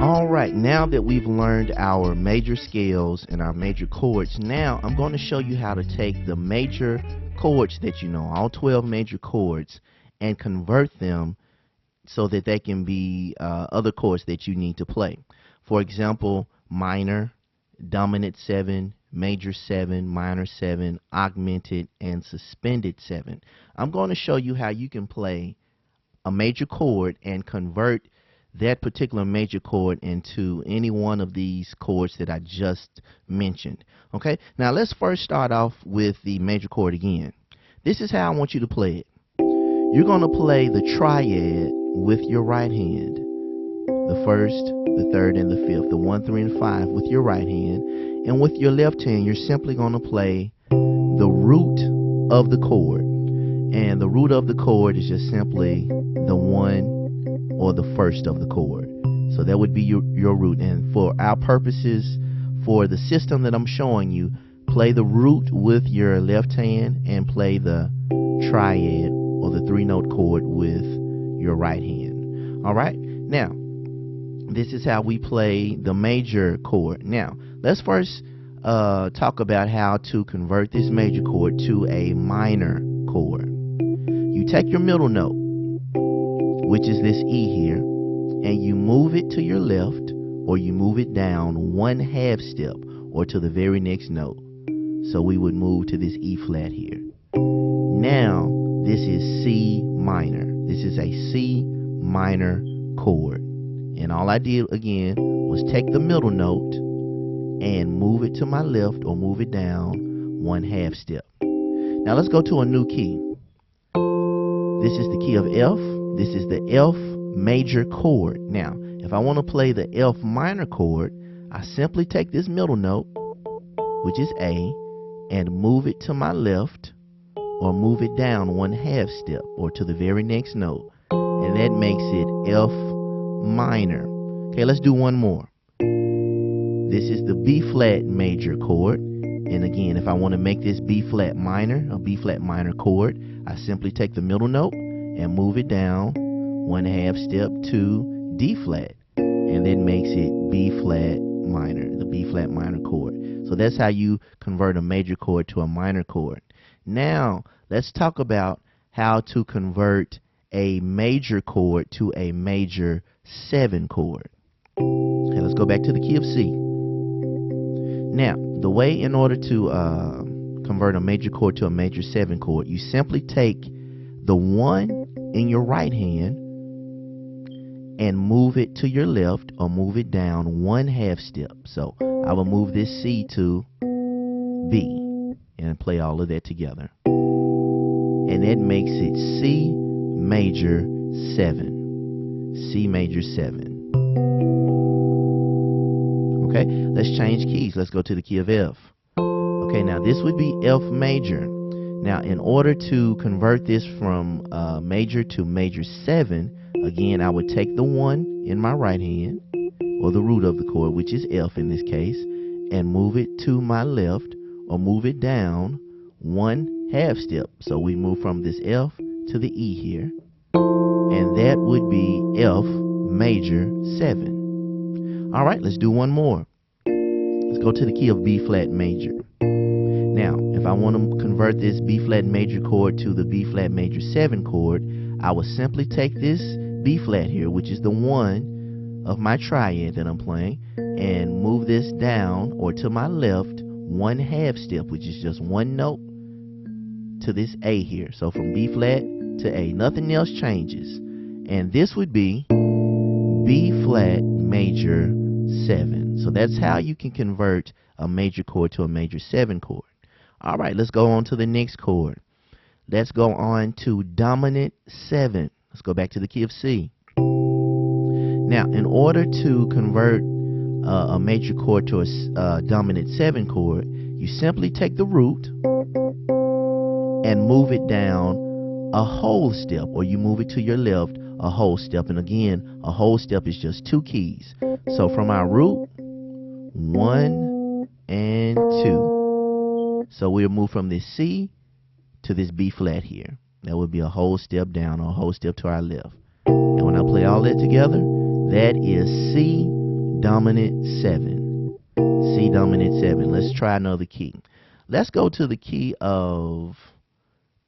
All right, now that we've learned our major scales and our major chords, now I'm going to show you how to take the major chords that you know, all 12 major chords, and convert them so that they can be other chords that you need to play. For example, minor, dominant 7, major 7, minor 7, augmented, and suspended 7. I'm going to show you how you can play a major chord and convert that particular major chord into any one of these chords that I just mentioned. Okay, now let's first start off with the major chord again. This is how I want you to play it. You're going to play the triad with your right hand, the first, the third, and the fifth, the 1, 3, and 5 with your right hand, and with your left hand you're simply going to play the root of the chord, and the root of the chord is just simply the 1 or the first of the chord. So that would be your root. And for our purposes, for the system that I'm showing you, play the root with your left hand and play the triad or the 3-note chord with your right hand. All right, now this is how we play the major chord. Now let's first talk about how to convert this major chord to a minor chord. You take your middle note, which is this E here, and you move it to your left or you move it down 1/2 step or to the very next note. So we would move to this E flat here. Now this is C minor. This is a C minor chord. And all I did again was take the middle note and move it to my left or move it down 1/2 step. Now let's go to a new key. This is the key of F. This is the F major chord. Now, if I want to play the F minor chord, I simply take this middle note, which is A, and move it to my left or move it down 1/2 step or to the very next note. And that makes it F minor. Okay, let's do one more. This is the B flat major chord. And again, if I want to make this B flat minor, a B flat minor chord, I simply take the middle note and move it down 1/2 step to D flat, and then makes it B flat minor, the B flat minor chord. So that's how you convert a major chord to a minor chord. Now let's talk about how to convert a major chord to a major 7 chord. Okay, let's go back to the key of C. Now the way in order to convert a major chord to a major 7 chord, you simply take the 1 in your right hand and move it to your left or move it down 1/2 step. So I will move this C to B and play all of that together. And that makes it C major 7. C major 7. Okay, let's change keys. Let's go to the key of F. Okay, now this would be F major. Now, in order to convert this from major to major 7, again, I would take the 1 in my right hand, or the root of the chord, which is F in this case, and move it to my left, or move it down 1/2 step. So we move from this F to the E here, and that would be F major 7. All right, let's do one more. Let's go to the key of B flat major. Now, if I want to convert this B flat major chord to the B flat major 7 chord, I will simply take this B flat here, which is the 1 of my triad that I'm playing, and move this down or to my left 1/2 step, which is just one note, to this A here. So from B flat to A, nothing else changes. And this would be B flat major 7. So that's how you can convert a major chord to a major 7 chord. All right, let's go on to the next chord. Let's go on to dominant 7. Let's go back to the key of C. Now, in order to convert a major chord to a dominant 7 chord, you simply take the root and move it down a whole step, or you move it to your left a whole step. And again, a whole step is just 2 keys. So from our root, 1 and 2. So we'll move from this C to this B flat here. That would be a whole step down or a whole step to our left. And when I play all that together, that is C dominant 7. C dominant 7. Let's try another key. Let's go to the key of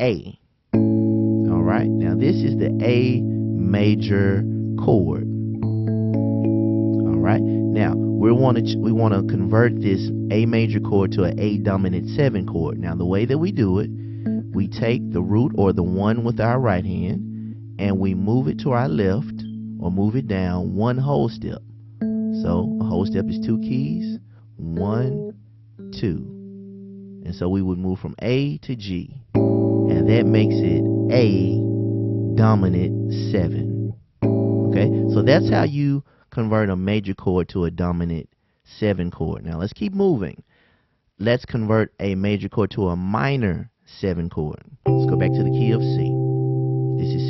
A. All right. Now this is the A major chord. All right. Now we want to convert this A major chord to an A dominant 7 chord. Now the way that we do it, we take the root or the 1 with our right hand and we move it to our left or move it down 1 whole step. So a whole step is 2 keys, 1, 2. And so we would move from A to G. And that makes it A dominant 7. Okay, so that's how you convert a major chord to a dominant 7 chord. Now let's keep moving. Let's convert a major chord to a minor 7 chord. Let's go back to the key of C. This is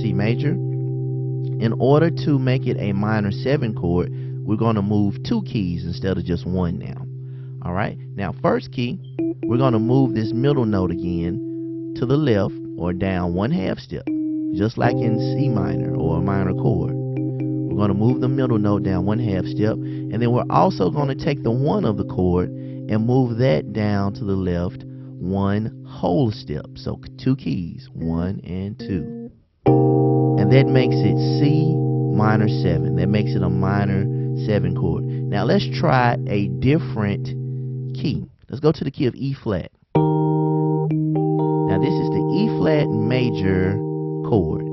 C major. In order to make it a minor 7 chord, we're going to move 2 keys instead of just 1 now. All right. Now, first key, we're going to move this middle note again to the left or down 1/2 step, just like in C minor or a minor chord. We're going to move the middle note down 1/2 step, and then we're also going to take the 1 of the chord and move that down to the left 1 whole step. So 2 keys, 1 and 2. And that makes it C minor 7. That makes it a minor 7 chord. Now let's try a different key. Let's go to the key of E flat. Now this is the E flat major chord.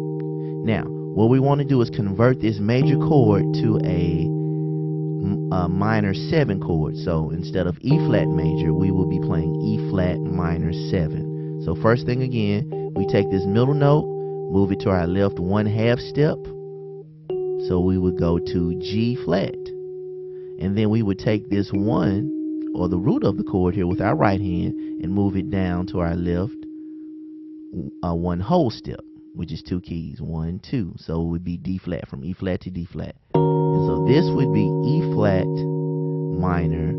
Now what we want to do is convert this major chord to a minor 7 chord. So instead of E flat major, we will be playing E flat minor 7. So first thing again, we take this middle note, move it to our left 1/2 step. So we would go to G flat. And then we would take this 1 or the root of the chord here with our right hand and move it down to our left 1 whole step, which is 2 keys, 1, 2. So it would be D flat, from E flat to D flat. And so this would be E flat minor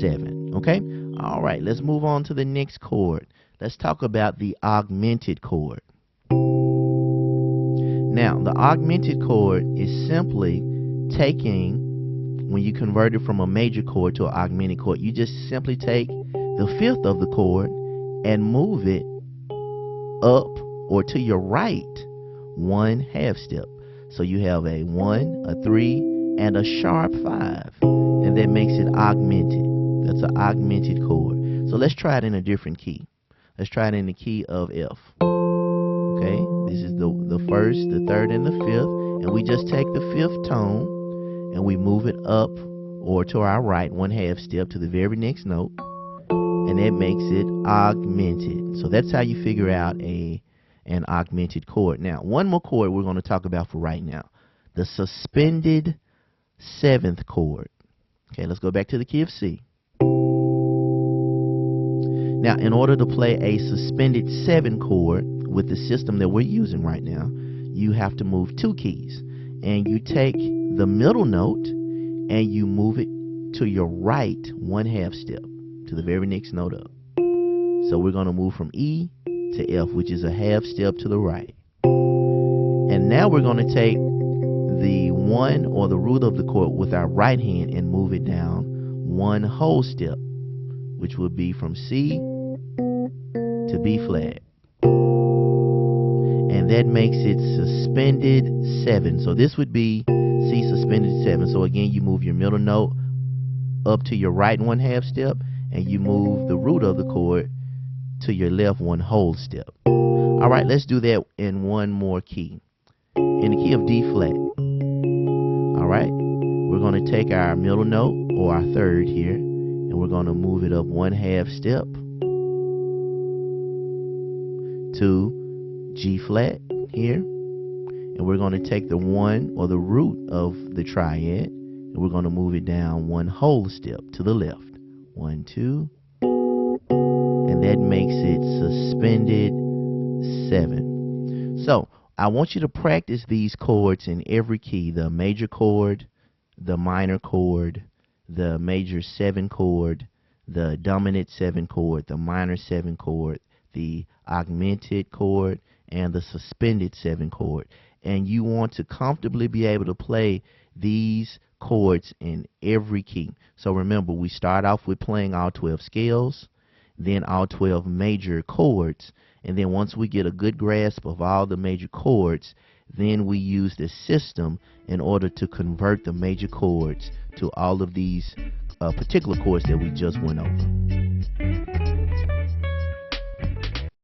7. Okay? All right, let's move on to the next chord. Let's talk about the augmented chord. Now, the augmented chord is simply taking, when you convert it from a major chord to an augmented chord, you just simply take the 5th of the chord and move it up or to your right 1/2 step. So you have a 1, a 3, and a sharp 5. And that makes it augmented. That's an augmented chord. So let's try it in a different key. Let's try it in the key of F. Okay, this is the 1st, the 3rd, and the 5th. And we just take the 5th tone and we move it up or to our right 1/2 step to the very next note. And that makes it augmented. So that's how you figure out an augmented chord. Now, one more chord we're going to talk about for right now. The suspended 7th chord. Okay, let's go back to the key of C. Now, in order to play a suspended 7 chord with the system that we're using right now, you have to move 2 keys. And you take the middle note and you move it to your right 1/2 step to the very next note up. So we're going to move from E to F, which is a 1/2 step to the right. And now we're going to take the 1 or the root of the chord with our right hand and move it down 1 whole step, which would be from C to B flat. And that makes it suspended 7. So this would be C suspended 7. So again, you move your middle note up to your right 1/2 step, and you move the root of the chord to your left 1 whole step. All right, let's do that in one more key. In the key of D flat. All right, we're going to take our middle note or our 3rd here, and we're going to move it up 1/2 step to G flat here. And we're going to take the 1 or the root of the triad, and we're going to move it down 1 whole step to the left. 1, 2. And that makes it suspended 7. So I want you to practice these chords in every key: the major chord, the minor chord, the major 7 chord, the dominant 7 chord, the minor 7 chord, the augmented chord, and the suspended 7 chord. And you want to comfortably be able to play these chords in every key. So remember, we start off with playing all 12 scales, then all 12 major chords, and then once we get a good grasp of all the major chords, then we use the system in order to convert the major chords to all of these particular chords that we just went over.